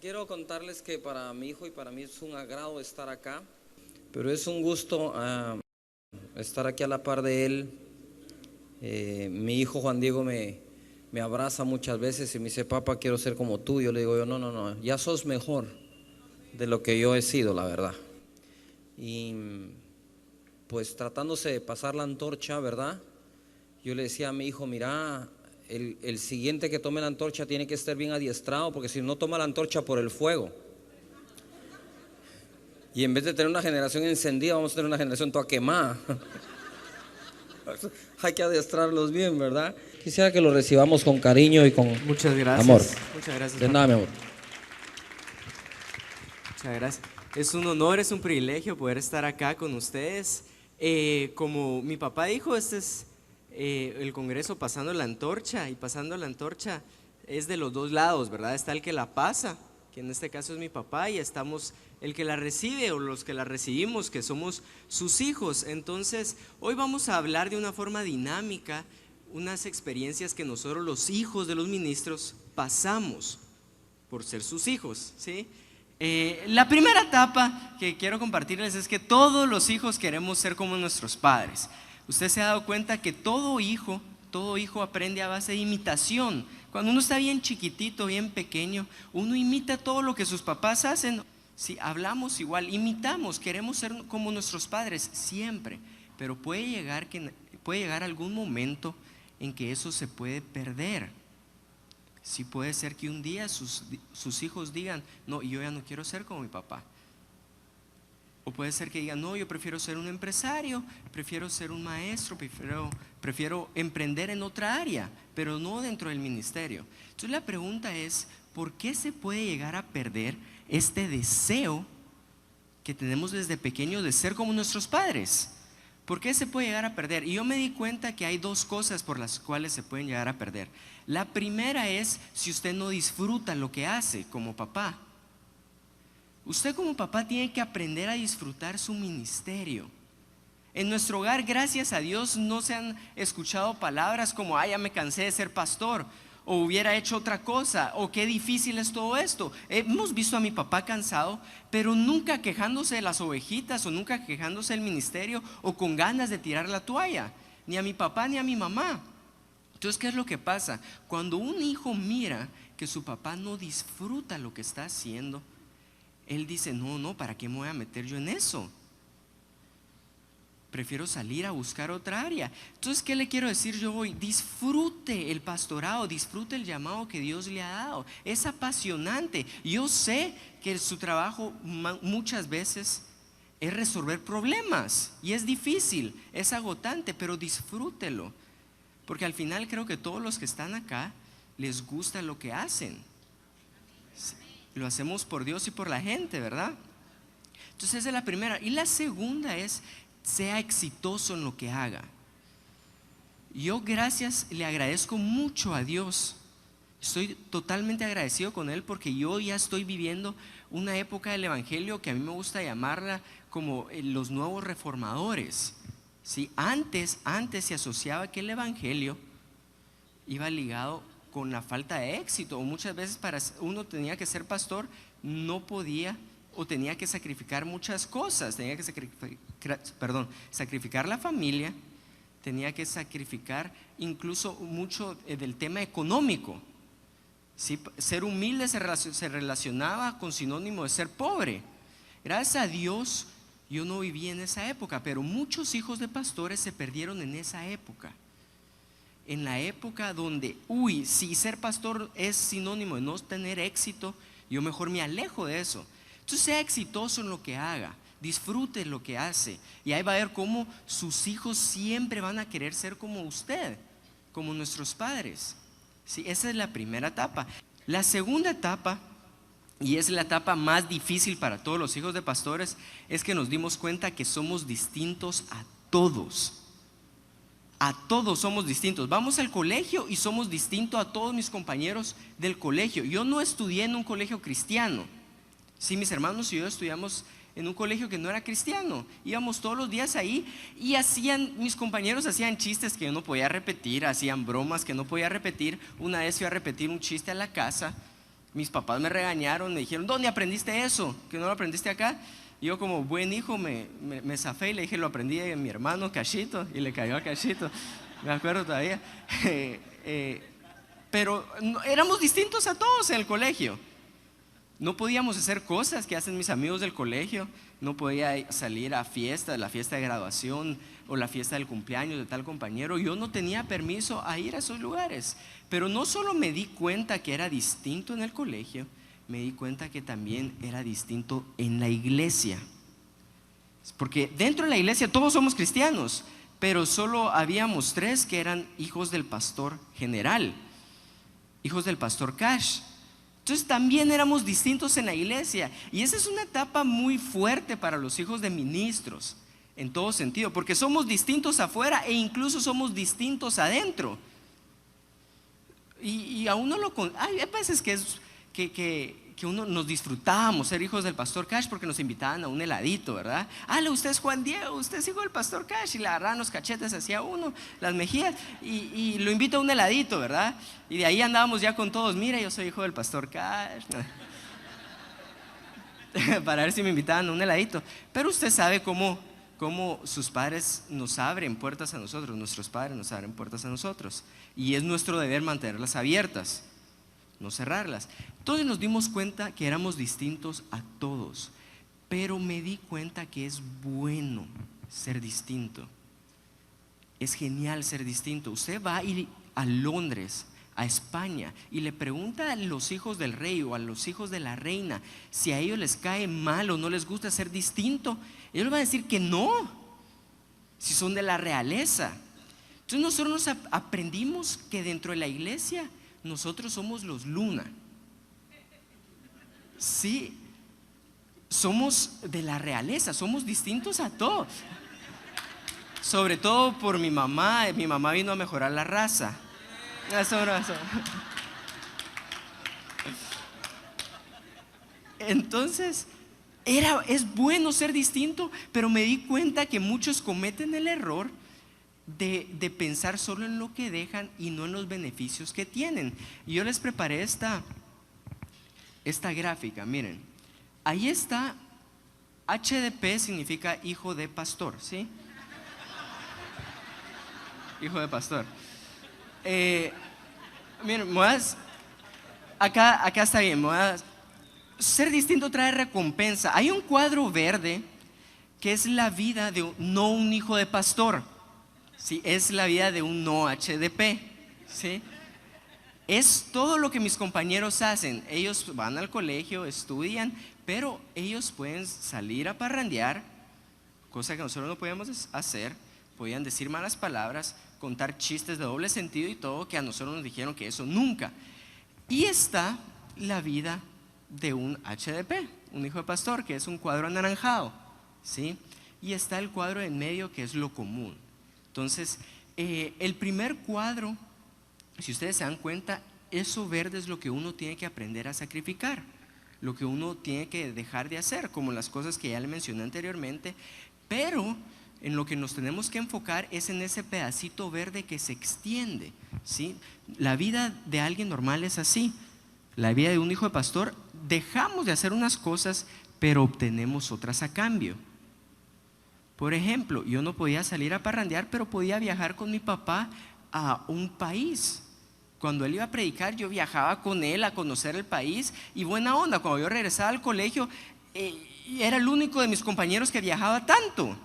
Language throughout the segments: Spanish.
quiero contarles que para mi hijo y para mí es un agrado estar acá, pero es un gusto estar aquí a la par de él. Mi hijo Juan Diego me abraza muchas veces y me dice: papá, quiero ser como tú. Yo le digo: no, ya sos mejor de lo que yo he sido, la verdad. Y pues tratándose de pasar la antorcha, ¿verdad? Yo le decía a mi hijo: mira, el siguiente que tome la antorcha tiene que estar bien adiestrado, porque si no toma la antorcha por el fuego. Y en vez de tener una generación encendida, vamos a tener una generación toda quemada. Hay que adiestrarlos bien, ¿verdad? Quisiera que lo recibamos con cariño y con Muchas gracias. amor. Muchas gracias. De nada, mi amor. Muchas gracias. Es un honor, es un privilegio poder estar acá con ustedes. Como mi papá dijo, este es el Congreso pasando la antorcha, y pasando la antorcha es de los dos lados, ¿verdad? Está el que la pasa, que en este caso es mi papá, y estamos el que la recibe o los que la recibimos, que somos sus hijos. Entonces, hoy vamos a hablar de una forma dinámica unas experiencias que nosotros, los hijos de los ministros, pasamos por ser sus hijos, ¿sí? La primera etapa que quiero compartirles es que todos los hijos queremos ser como nuestros padres. Usted se ha dado cuenta que todo hijo aprende a base de imitación. Cuando uno está bien chiquitito, bien pequeño, uno imita todo lo que sus papás hacen. Si hablamos igual, imitamos, queremos ser como nuestros padres siempre, pero puede llegar algún momento en que eso se puede perder. Sí, puede ser que un día sus hijos digan: no, yo ya no quiero ser como mi papá. O puede ser que digan: no, yo prefiero ser un empresario, prefiero ser un maestro, prefiero emprender en otra área, pero no dentro del ministerio. Entonces la pregunta es: ¿por qué se puede llegar a perder este deseo que tenemos desde pequeños de ser como nuestros padres? ¿Por qué se puede llegar a perder? Y yo me di cuenta que hay dos cosas por las cuales se pueden llegar a perder. La primera es si usted no disfruta lo que hace como papá. Usted como papá tiene que aprender a disfrutar su ministerio. En nuestro hogar, gracias a Dios, no se han escuchado palabras como: ay, ya me cansé de ser pastor, o hubiera hecho otra cosa, o qué difícil es todo esto. Hemos visto a mi papá cansado, pero nunca quejándose de las ovejitas, o nunca quejándose del ministerio, o con ganas de tirar la toalla, ni a mi papá ni a mi mamá. Entonces, ¿qué es lo que pasa? Cuando un hijo mira que su papá no disfruta lo que está haciendo, él dice: no, ¿para qué me voy a meter yo en eso? Prefiero salir a buscar otra área. Entonces, ¿qué le quiero decir yo hoy? Disfrute el pastorado, disfrute el llamado que Dios le ha dado. Es apasionante. Yo sé que su trabajo muchas veces es resolver problemas, y es difícil, es agotante, pero disfrútelo, porque al final creo que todos los que están acá les gusta lo que hacen. Lo hacemos por Dios y por la gente, ¿verdad? Entonces esa es la primera. Y la segunda es: sea exitoso en lo que haga. Yo le agradezco mucho a Dios. Estoy totalmente agradecido con Él, porque yo ya estoy viviendo una época del evangelio que a mí me gusta llamarla como los nuevos reformadores. ¿Sí? Antes se asociaba que el evangelio iba ligado con la falta de éxito, o muchas veces uno tenía que ser pastor, no podía, o tenía que sacrificar muchas cosas. Tenía que sacrificar la familia, tenía que sacrificar incluso mucho del tema económico. ¿Sí? Ser humilde se relacionaba con sinónimo de ser pobre. Gracias a Dios yo no viví en esa época, pero muchos hijos de pastores se perdieron en esa época. En la época donde, si ser pastor es sinónimo de no tener éxito, yo mejor me alejo de eso. Entonces, sea exitoso en lo que haga, disfrute lo que hace, y ahí va a ver cómo sus hijos siempre van a querer ser como usted, como nuestros padres. ¿Sí? Esa es la primera etapa. La segunda etapa, y es la etapa más difícil para todos los hijos de pastores, es que nos dimos cuenta que somos distintos a todos. A todos somos distintos. Vamos al colegio y somos distintos a todos mis compañeros del colegio. Yo no estudié en un colegio cristiano. Sí, mis hermanos y yo estudiamos en un colegio que no era cristiano. Íbamos todos los días ahí, y mis compañeros hacían chistes que yo no podía repetir, hacían bromas que no podía repetir. Una vez fui a repetir un chiste a la casa Mis papás me regañaron, me dijeron, ¿dónde aprendiste eso? ¿Que no lo aprendiste acá? Y yo como buen hijo me zafé y le dije, lo aprendí de mi hermano Cachito, y le cayó a Cachito, me acuerdo todavía. Pero éramos distintos a todos en el colegio. No podíamos hacer cosas que hacen mis amigos del colegio. No podía salir a fiestas, la fiesta de graduación o la fiesta del cumpleaños de tal compañero. Yo no tenía permiso a ir a esos lugares. Pero no solo me di cuenta que era distinto en el colegio, me di cuenta que también era distinto en la iglesia. Porque dentro de la iglesia todos somos cristianos, pero solo habíamos 3 que eran hijos del pastor general, hijos del pastor Cash. Entonces también éramos distintos en la iglesia. Y esa es una etapa muy fuerte para los hijos de ministros, en todo sentido, porque somos distintos afuera e incluso somos distintos adentro. Y a uno hay veces que uno nos disfrutábamos ser hijos del pastor Cash porque nos invitaban a un heladito, ¿verdad? Usted es Juan Diego, usted es hijo del pastor Cash, y le agarraban los cachetes hacia uno, las mejillas, y lo invita a un heladito, ¿verdad? Y de ahí andábamos ya con todos, mira, yo soy hijo del pastor Cash, para ver si me invitaban a un heladito. Pero usted sabe cómo sus padres nos abren puertas a nosotros, nuestros padres nos abren puertas a nosotros, y es nuestro deber mantenerlas abiertas, no cerrarlas. Entonces nos dimos cuenta que éramos distintos a todos, pero me di cuenta que es bueno ser distinto. Es genial ser distinto. Usted va a ir a Londres, a España, y le pregunta a los hijos del rey o a los hijos de la reina si a ellos les cae mal o no les gusta ser distinto. Ellos van a decir que no, si son de la realeza. Entonces nosotros aprendimos que dentro de la iglesia nosotros somos los Luna. Sí, somos de la realeza, somos distintos a todos. Sobre todo por mi mamá vino a mejorar la raza. Eso. Entonces, es bueno ser distinto, pero me di cuenta que muchos cometen el error de pensar solo en lo que dejan y no en los beneficios que tienen. Y yo les preparé esta gráfica, miren. Ahí está, HDP significa hijo de pastor, ¿sí? Hijo de pastor. Miren, acá está bien. Ser distinto trae recompensa. Hay un cuadro verde que es la vida de no un hijo de pastor, ¿sí? Es la vida de un no HDP, ¿sí? Es todo lo que mis compañeros hacen. Ellos van al colegio, estudian, pero ellos pueden salir a parrandear, cosa que nosotros no podíamos hacer. Podían decir malas palabras, contar chistes de doble sentido y todo, que a nosotros nos dijeron que eso nunca. Y está la vida de un HDP, un hijo de pastor, que es un cuadro anaranjado, ¿sí? Y está el cuadro en medio, que es lo común. Entonces, el primer cuadro, si ustedes se dan cuenta, eso verde es lo que uno tiene que aprender a sacrificar, lo que uno tiene que dejar de hacer, como las cosas que ya le mencioné anteriormente. Pero en lo que nos tenemos que enfocar es en ese pedacito verde que se extiende, ¿sí? La vida de alguien normal es así. La vida de un hijo de pastor, dejamos de hacer unas cosas, pero obtenemos otras a cambio. Por ejemplo, yo no podía salir a parrandear, pero podía viajar con mi papá a un país. Cuando él iba a predicar, yo viajaba con él a conocer el país, y buena onda. Cuando yo regresaba al colegio, era el único de mis compañeros que viajaba tanto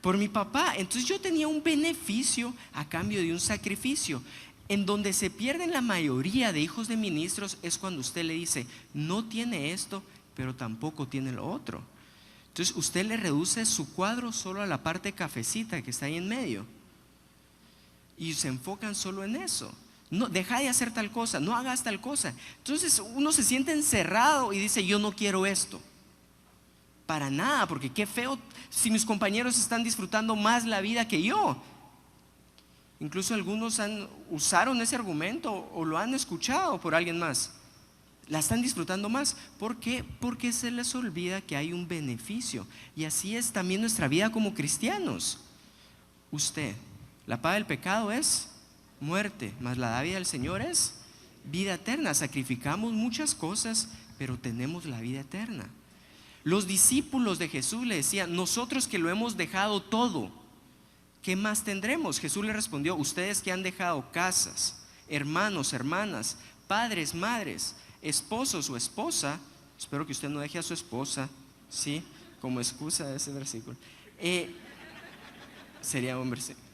por mi papá. Entonces yo tenía un beneficio a cambio de un sacrificio. En donde se pierden la mayoría de hijos de ministros es cuando usted le dice, no tiene esto, pero tampoco tiene lo otro. Entonces usted le reduce su cuadro solo a la parte cafecita que está ahí en medio, y se enfocan solo en eso. No, deja de hacer tal cosa, no hagas tal cosa. Entonces uno se siente encerrado y dice, yo no quiero esto. Para nada, porque qué feo si mis compañeros están disfrutando más la vida que yo. Incluso algunos usaron ese argumento o lo han escuchado por alguien más. La están disfrutando más. ¿Por qué? Porque se les olvida que hay un beneficio. Y así es también nuestra vida como cristianos. La paga del pecado es muerte, mas la dádiva del Señor es vida eterna. Sacrificamos muchas cosas, pero tenemos la vida eterna. Los discípulos de Jesús le decían: nosotros que lo hemos dejado todo, ¿qué más tendremos? Jesús le respondió: ustedes que han dejado casas, hermanos, hermanas, padres, madres, esposos o esposa, espero que usted no deje a su esposa, ¿sí?, como excusa de ese versículo. Sería un versículo.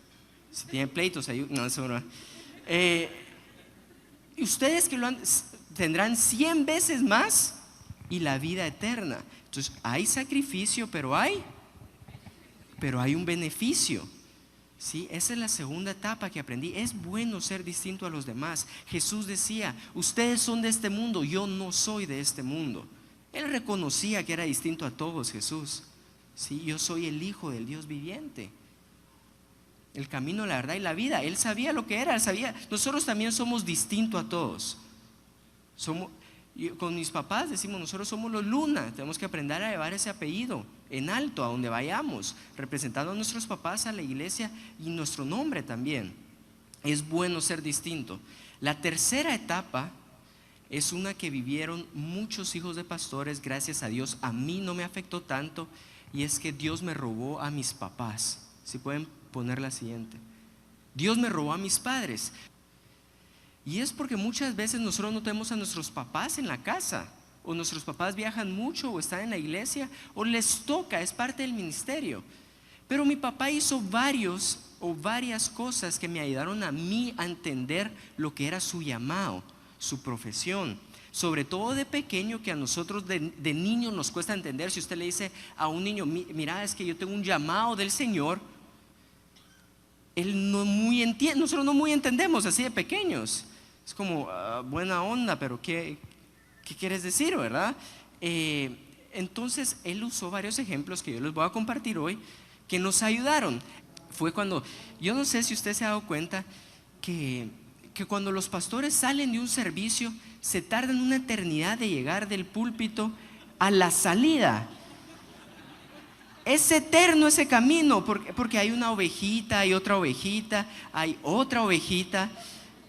Si tienen pleitos, no, eso no. Y ustedes que tendrán 100 veces más y la vida eterna. Entonces hay sacrificio, pero hay un beneficio. ¿Sí? Esa es la segunda etapa que aprendí. Es bueno ser distinto a los demás. Jesús decía: ustedes son de este mundo, yo no soy de este mundo. Él reconocía que era distinto a todos. Jesús, ¿sí? Yo soy el Hijo del Dios viviente, el camino, la verdad y la vida. Él sabía lo que era, él sabía. Nosotros también somos distintos a todos. Con mis papás decimos: nosotros somos los Luna. Tenemos que aprender a llevar ese apellido en alto a donde vayamos, representando a nuestros papás, a la iglesia y nuestro nombre también. Es bueno ser distinto. La tercera etapa es una que vivieron muchos hijos de pastores. Gracias a Dios, a mí no me afectó tanto, y es que Dios me robó a mis papás. Si pueden poner la siguiente. Dios me robó a mis padres. Y es porque muchas veces nosotros no tenemos a nuestros papás en la casa, o nuestros papás viajan mucho, o están en la iglesia, o les toca, es parte del ministerio. Pero mi papá hizo varias cosas que me ayudaron a mí a entender lo que era su llamado, su profesión. Sobre todo de pequeño, que a nosotros de niños nos cuesta entender. Si usted le dice a un niño: mira, es que yo tengo un llamado del Señor, él no muy entiende, nosotros no muy entendemos así de pequeños. Es como buena onda, pero ¿qué quieres decir, verdad? Entonces él usó varios ejemplos que yo les voy a compartir hoy, que nos ayudaron. Fue cuando, yo no sé si usted se ha dado cuenta que cuando los pastores salen de un servicio, se tardan una eternidad de llegar del púlpito a la salida. Es eterno ese camino, porque hay una ovejita, hay otra ovejita, hay otra ovejita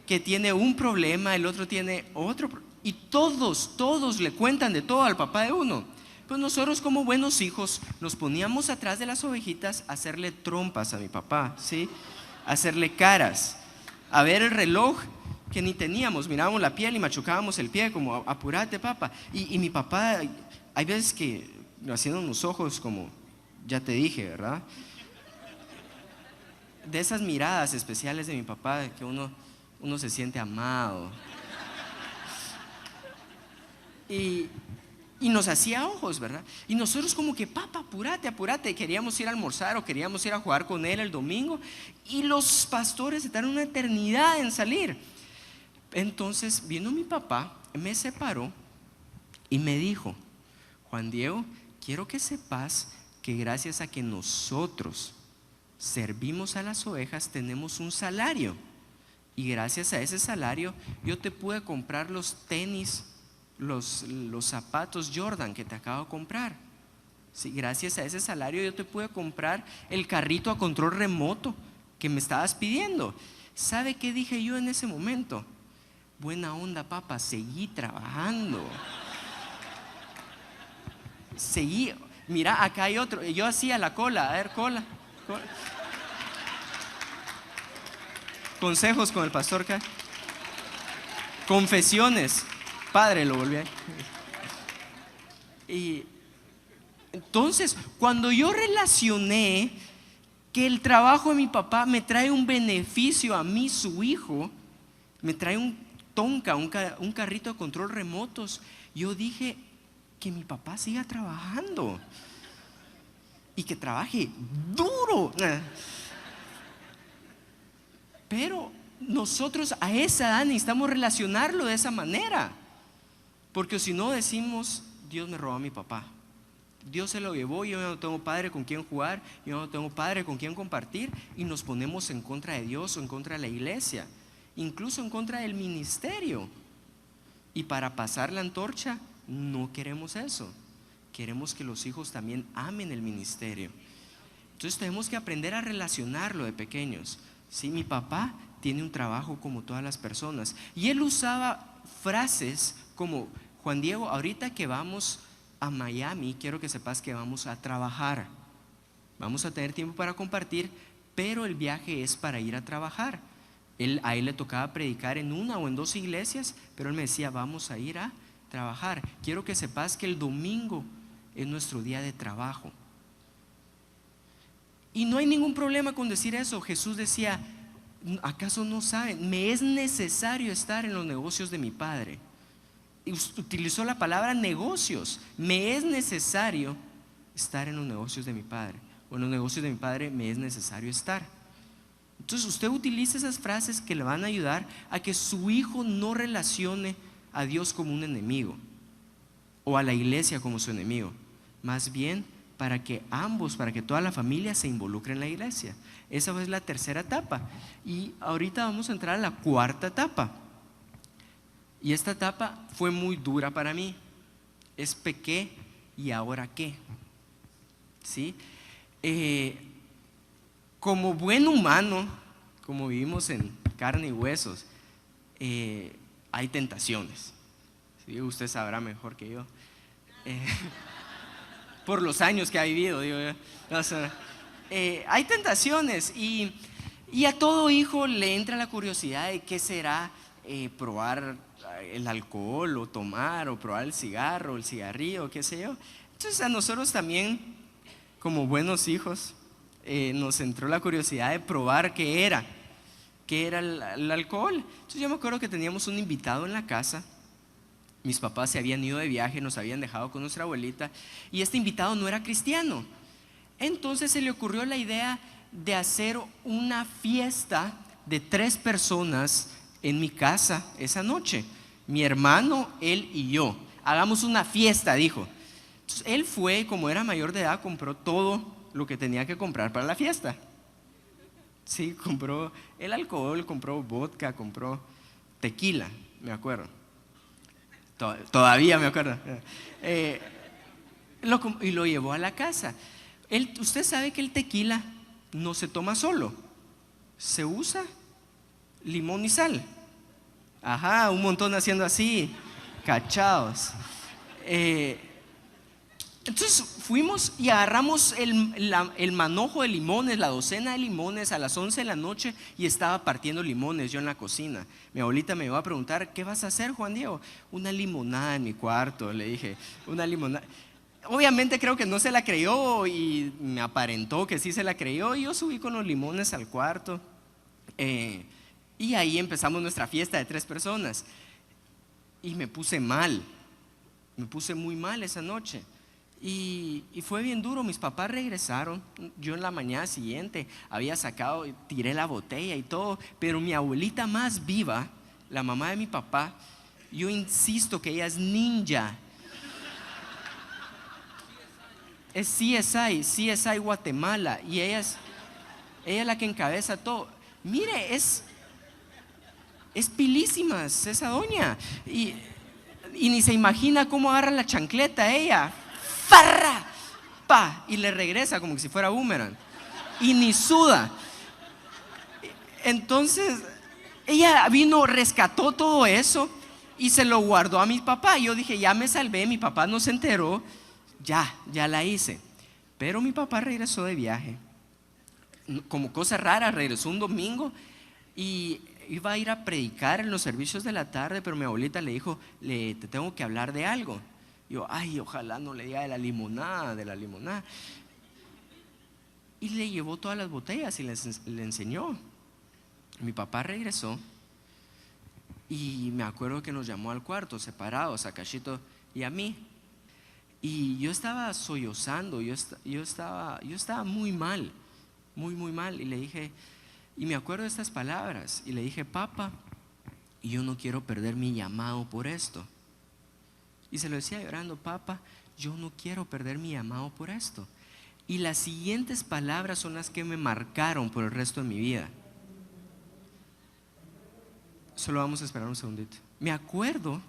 que tiene un problema, el otro tiene otro, y todos le cuentan de todo al papá de uno. Pues nosotros, como buenos hijos, nos poníamos atrás de las ovejitas a hacerle trompas a mi papá, ¿sí? A hacerle caras, a ver el reloj que ni teníamos, mirábamos la piel y machucábamos el pie, como apúrate, papá. Y mi papá, hay veces que haciendo unos ojos como: ya te dije, ¿verdad? De esas miradas especiales de mi papá, que uno se siente amado. Y nos hacía ojos, ¿verdad? Y nosotros como que: papá, apúrate. Queríamos ir a almorzar o queríamos ir a jugar con él el domingo. Y los pastores se tardan una eternidad en salir. Entonces vino mi papá, me separó y me dijo: Juan Diego, quiero que sepas que gracias a que nosotros servimos a las ovejas, tenemos un salario. Y gracias a ese salario yo te pude comprar los tenis, los zapatos Jordan que te acabo de comprar. Sí, gracias a ese salario yo te pude comprar el carrito a control remoto que me estabas pidiendo. ¿Sabe qué dije yo en ese momento? Buena onda, papá, seguí trabajando. Seguí. Mira, acá hay otro. Yo hacía la cola, a ver, cola. Consejos con el pastor K. Confesiones. Padre, lo volví a... Y entonces, cuando yo relacioné que el trabajo de mi papá me trae un beneficio a mí, su hijo, me trae un Tonka, un carrito de control remotos, yo dije: que mi papá siga trabajando y que trabaje duro. Pero nosotros a esa edad necesitamos relacionarlo de esa manera, porque si no decimos: Dios me robó a mi papá, Dios se lo llevó, yo no tengo padre con quien jugar, yo no tengo padre con quien compartir, y nos ponemos en contra de Dios o en contra de la iglesia, incluso en contra del ministerio. Y para pasar la antorcha no queremos eso. Queremos que los hijos también amen el ministerio. Entonces tenemos que aprender a relacionarlo de pequeños. Sí, mi papá tiene un trabajo como todas las personas, y él usaba frases como: Juan Diego, ahorita que vamos a Miami, quiero que sepas que vamos a trabajar. Vamos a tener tiempo para compartir, pero el viaje es para ir a trabajar. A él le tocaba predicar en una o en 2 iglesias, pero él me decía: vamos a ir a trabajar. Quiero que sepas que el domingo es nuestro día de trabajo. Y no hay ningún problema con decir eso. Jesús decía: ¿acaso no saben? Me es necesario estar en los negocios de mi Padre. Utilizó la palabra negocios. Me es necesario estar en los negocios de mi Padre, o en los negocios de mi Padre me es necesario estar. Entonces usted utiliza esas frases que le van a ayudar a que su hijo no relacione a Dios como un enemigo o a la iglesia como su enemigo. Más bien para que toda la familia se involucre en la iglesia. Esa es la tercera etapa. Y ahorita vamos a entrar a la cuarta etapa. Y esta etapa fue muy dura para mí. Es pequé y ahora qué. ¿Sí? Como buen humano, como vivimos en carne y huesos, hay tentaciones. ¿Sí? Usted sabrá mejor que yo. Por los años que ha vivido, digo yo. O sea, hay tentaciones y a todo hijo le entra la curiosidad de qué será probar el alcohol o tomar o probar el cigarro, el cigarrillo, qué sé yo. Entonces a nosotros también, como buenos hijos, nos entró la curiosidad de probar qué era el alcohol. Entonces yo me acuerdo que teníamos un invitado en la casa. Mis papás se habían ido de viaje, nos habían dejado con nuestra abuelita, y este invitado no era cristiano. Entonces se le ocurrió la idea de hacer una fiesta de 3 personas en mi casa esa noche. Mi hermano, él y yo. Hagamos una fiesta, dijo. Entonces él fue, como era mayor de edad, compró todo lo que tenía que comprar para la fiesta. Sí, compró el alcohol, compró vodka, compró tequila, me acuerdo. Todavía me acuerdo. Y lo llevó a la casa. Usted sabe que el tequila no se toma solo, se usa limón y sal. Ajá, un montón haciendo así, cachados. Entonces fuimos y agarramos el manojo de limones, la docena de limones a las 11 de la noche, y estaba partiendo limones yo en la cocina. Mi abuelita me iba a preguntar: ¿qué vas a hacer, Juan Diego? Una limonada en mi cuarto, le dije, una limonada. Obviamente creo que no se la creyó y me aparentó que sí se la creyó, y yo subí con los limones al cuarto, y ahí empezamos nuestra fiesta de 3 personas. Y me puse muy mal esa noche. Y fue bien duro. Mis papás regresaron. Yo en la mañana siguiente había sacado, tiré la botella y todo, pero mi abuelita más viva, la mamá de mi papá, yo insisto que ella es ninja. Es CSI Guatemala, y ella es la que encabeza todo. Mire, es pilísimas esa doña, y ni se imagina cómo agarra la chancleta ella. ¡Farra! ¡Pa! Y le regresa como si fuera boomerang. Y ni suda. Entonces, ella vino, rescató todo eso y se lo guardó a mi papá. Yo dije: ya me salvé, mi papá no se enteró, ya la hice. Pero mi papá regresó de viaje. Como cosa rara, regresó un domingo y iba a ir a predicar en los servicios de la tarde, pero mi abuelita le dijo: te tengo que hablar de algo. Yo: ay, ojalá no le diga de la limonada. Y le llevó todas las botellas y le enseñó. Mi papá regresó y me acuerdo que nos llamó al cuarto, separados, a Cachito y a mí. Y yo estaba sollozando, yo estaba muy mal, muy mal. Y le dije, y me acuerdo de estas palabras, y le dije: papá, yo no quiero perder mi llamado por esto. Y se lo decía llorando: papá, yo no quiero perder mi llamado por esto. Y las siguientes palabras son las que me marcaron por el resto de mi vida. Solo vamos a esperar un segundito. Me acuerdo,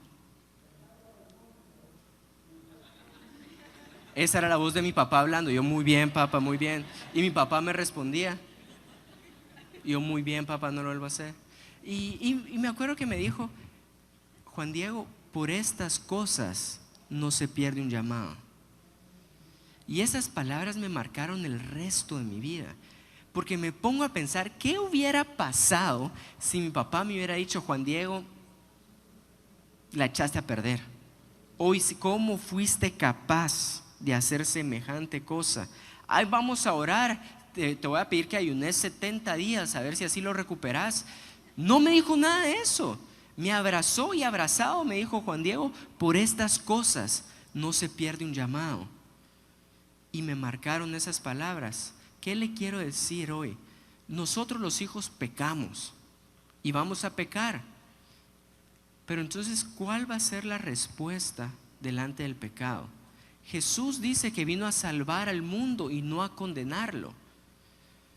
esa era la voz de mi papá hablando. Yo: muy bien, papá, muy bien. Y mi papá me respondía. Yo: muy bien, papá, no lo vuelvo a hacer. Y me acuerdo que me dijo: Juan Diego, por estas cosas no se pierde un llamado. Y esas palabras me marcaron el resto de mi vida, porque me pongo a pensar, ¿qué hubiera pasado si mi papá me hubiera dicho: Juan Diego, la echaste a perder? Hoy, ¿cómo fuiste capaz de hacer semejante cosa? Ay, vamos a orar, te voy a pedir que ayunes 70 días a ver si así lo recuperas. No me dijo nada de eso. Me abrazó, y abrazado me dijo: Juan Diego, por estas cosas no se pierde un llamado. Y me marcaron esas palabras. ¿Qué le quiero decir hoy? Nosotros los hijos pecamos y vamos a pecar, pero entonces, ¿cuál va a ser la respuesta delante del pecado? Jesús dice que vino a salvar al mundo y no a condenarlo.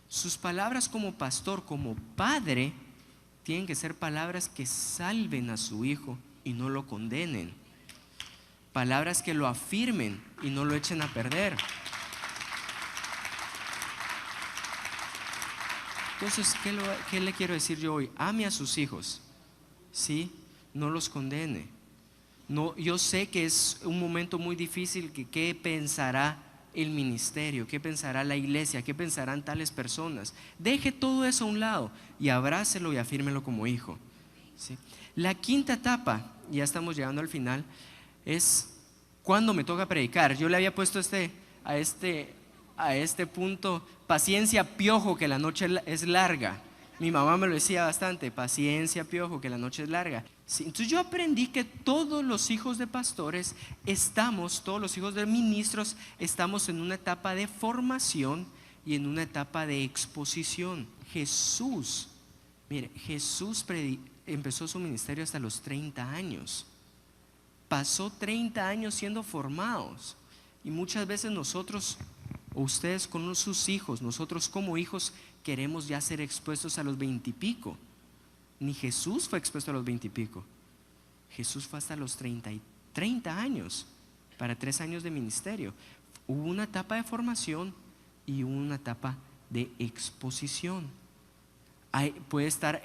Sus palabras como pastor, como padre, tienen que ser palabras que salven a su hijo y no lo condenen. Palabras que lo afirmen y no lo echen a perder. Entonces, ¿qué le quiero decir yo hoy? Ame a sus hijos, ¿sí? No los condene. No, yo sé que es un momento muy difícil, que qué pensará el ministerio, qué pensará la iglesia, qué pensarán tales personas. Deje todo eso a un lado y abrácelo y afírmelo como hijo, ¿sí? La quinta etapa, ya estamos llegando al final, es cuando me toca predicar. Yo le había puesto a este punto: paciencia, piojo, que la noche es larga. Mi mamá me lo decía bastante: paciencia, piojo, que la noche es larga. Sí, entonces yo aprendí que todos los hijos de pastores todos los hijos de ministros estamos en una etapa de formación y en una etapa de exposición. Jesús empezó su ministerio hasta los 30 años. Pasó 30 años siendo formados. Y muchas veces nosotros, o ustedes con sus hijos, nosotros como hijos, queremos ya ser expuestos a los 20 y pico. Ni Jesús fue expuesto a los 20 y pico. Jesús fue hasta los 30 años, para 3 años de ministerio. Hubo una etapa de formación y una etapa de exposición. Puede estar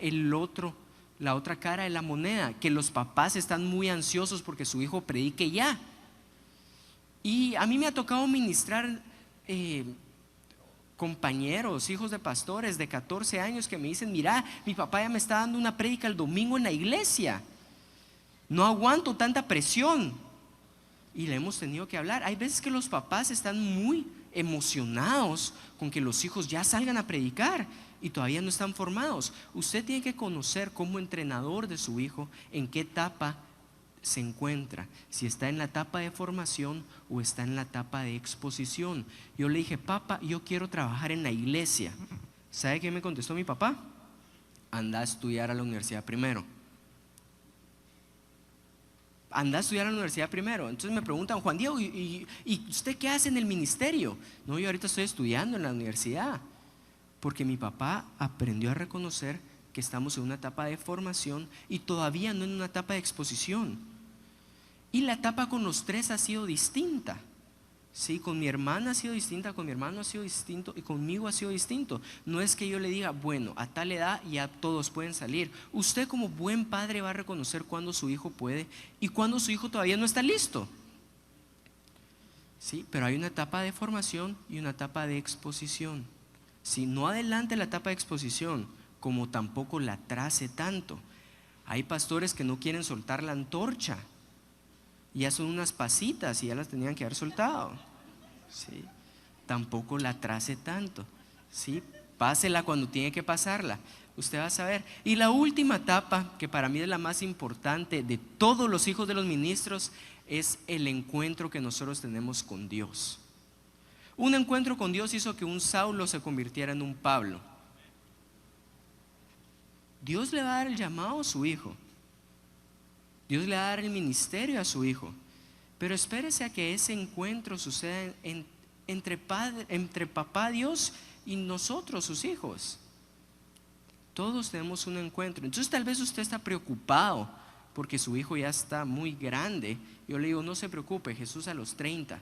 la otra cara de la moneda, que los papás están muy ansiosos porque su hijo predique ya. Y a mí me ha tocado ministrar compañeros, hijos de pastores de 14 años que me dicen: mira, mi papá ya me está dando una prédica el domingo en la iglesia, no aguanto tanta presión. Y le hemos tenido que hablar. Hay veces que los papás están muy emocionados con que los hijos ya salgan a predicar y todavía no están formados. Usted tiene que conocer como entrenador de su hijo en qué etapa se encuentra, si está en la etapa de formación o está en la etapa de exposición. Yo le dije: papá, yo quiero trabajar en la iglesia. ¿Sabe qué me contestó mi papá? Anda a estudiar a la universidad primero. Anda a estudiar a la universidad primero. Entonces me preguntan: Juan Diego, ¿y usted qué hace en el ministerio? No, yo ahorita estoy estudiando en la universidad. Porque mi papá aprendió a reconocer que estamos en una etapa de formación y todavía no en una etapa de exposición. Y la etapa con los tres ha sido distinta. Sí, con mi hermana ha sido distinta, con mi hermano ha sido distinto y conmigo ha sido distinto. No es que yo le diga: bueno, a tal edad ya todos pueden salir. Usted como buen padre va a reconocer cuando su hijo puede y cuando su hijo todavía no está listo. Sí, pero hay una etapa de formación y una etapa de exposición. Si no adelante la etapa de exposición, como tampoco la atrase tanto. Hay pastores que no quieren soltar la antorcha. Ya son unas pasitas y ya las tenían que haber soltado. ¿Sí? Tampoco la atrase tanto. ¿Sí? Pásela cuando tiene que pasarla. Usted va a saber. Y la última etapa, que para mí es la más importante de todos los hijos de los ministros, es el encuentro que nosotros tenemos con Dios. Un encuentro con Dios hizo que un Saulo se convirtiera en un Pablo. Dios le va a dar el llamado a su hijo. Dios le va a dar el ministerio a su hijo. Pero espérese a que ese encuentro suceda entre papá Dios y nosotros, sus hijos. Todos tenemos un encuentro. Entonces tal vez usted está preocupado porque su hijo ya está muy grande. Yo le digo: no se preocupe, Jesús a los 30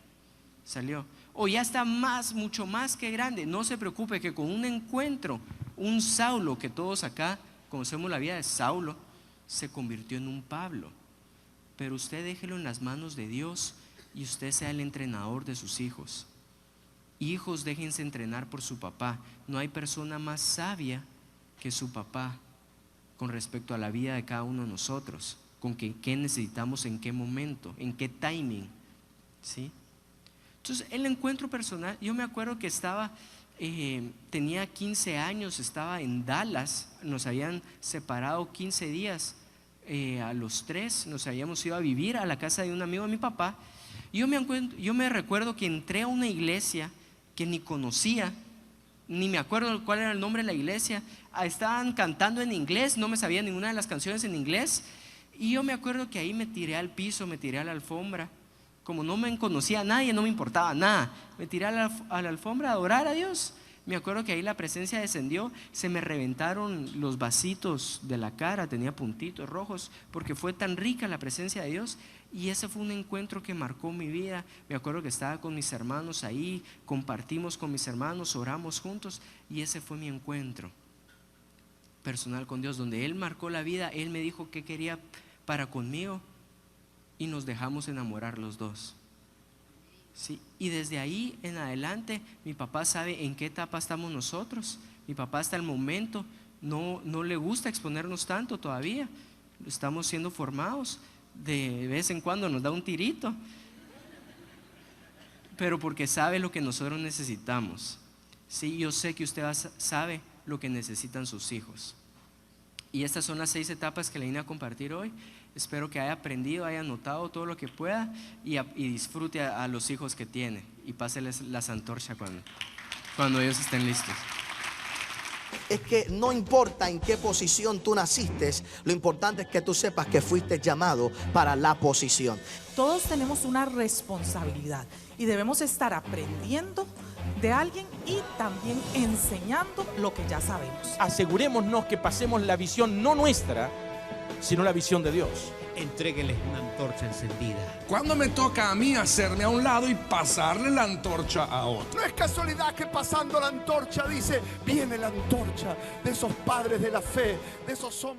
salió. O ya está mucho más que grande. No se preocupe, que con un encuentro, un Saulo, que todos acá conocemos la vida de Saulo, se convirtió en un Pablo. pero usted déjelo en las manos de Dios y usted sea el entrenador de sus hijos. Hijos, déjense entrenar por su papá. No hay persona más sabia que su papá con respecto a la vida de cada uno de nosotros, con qué necesitamos, en qué momento, en qué timing, ¿sí? Entonces el encuentro personal, yo me acuerdo que tenía 15 años, estaba en Dallas, nos habían separado 15 días, a los 3 nos habíamos ido a vivir a la casa de un amigo de mi papá. Y yo me recuerdo que entré a una iglesia que ni conocía, ni me acuerdo cuál era el nombre de la iglesia. Estaban cantando en inglés, no me sabía ninguna de las canciones en inglés. Y yo me acuerdo que ahí me tiré al piso, me tiré a la alfombra. Como no me conocía a nadie, no me importaba nada, me tiré a la alfombra a adorar a Dios. Me acuerdo que ahí la presencia descendió, se me reventaron los vasitos de la cara, tenía puntitos rojos, porque fue tan rica la presencia de Dios. Y ese fue un encuentro que marcó mi vida. Me acuerdo que estaba con mis hermanos ahí, compartimos con mis hermanos, oramos juntos, y ese fue mi encuentro personal con Dios, donde Él marcó la vida. Él me dijo qué quería para conmigo y nos dejamos enamorar los dos, ¿sí? Y desde ahí en adelante mi papá sabe en qué etapa estamos nosotros. Mi papá hasta el momento no le gusta exponernos tanto todavía. Estamos siendo formados. De vez en cuando nos da un tirito, pero porque sabe lo que nosotros necesitamos. Sí, yo sé que usted sabe lo que necesitan sus hijos. Y estas son las 6 etapas que le vine a compartir hoy. Espero que haya aprendido, haya anotado todo lo que pueda y disfrute a los hijos que tiene. Y páseles las antorchas cuando ellos estén listos. Es que no importa en qué posición tú naciste, lo importante es que tú sepas que fuiste llamado para la posición. Todos tenemos una responsabilidad y debemos estar aprendiendo de alguien y también enseñando lo que ya sabemos. Asegurémonos que pasemos la visión no nuestra, sino la visión de Dios. Entrégueles una antorcha encendida. ¿Cuándo me toca a mí hacerme a un lado y pasarle la antorcha a otro? No es casualidad que pasando la antorcha dice, viene la antorcha de esos padres de la fe, de esos hombres.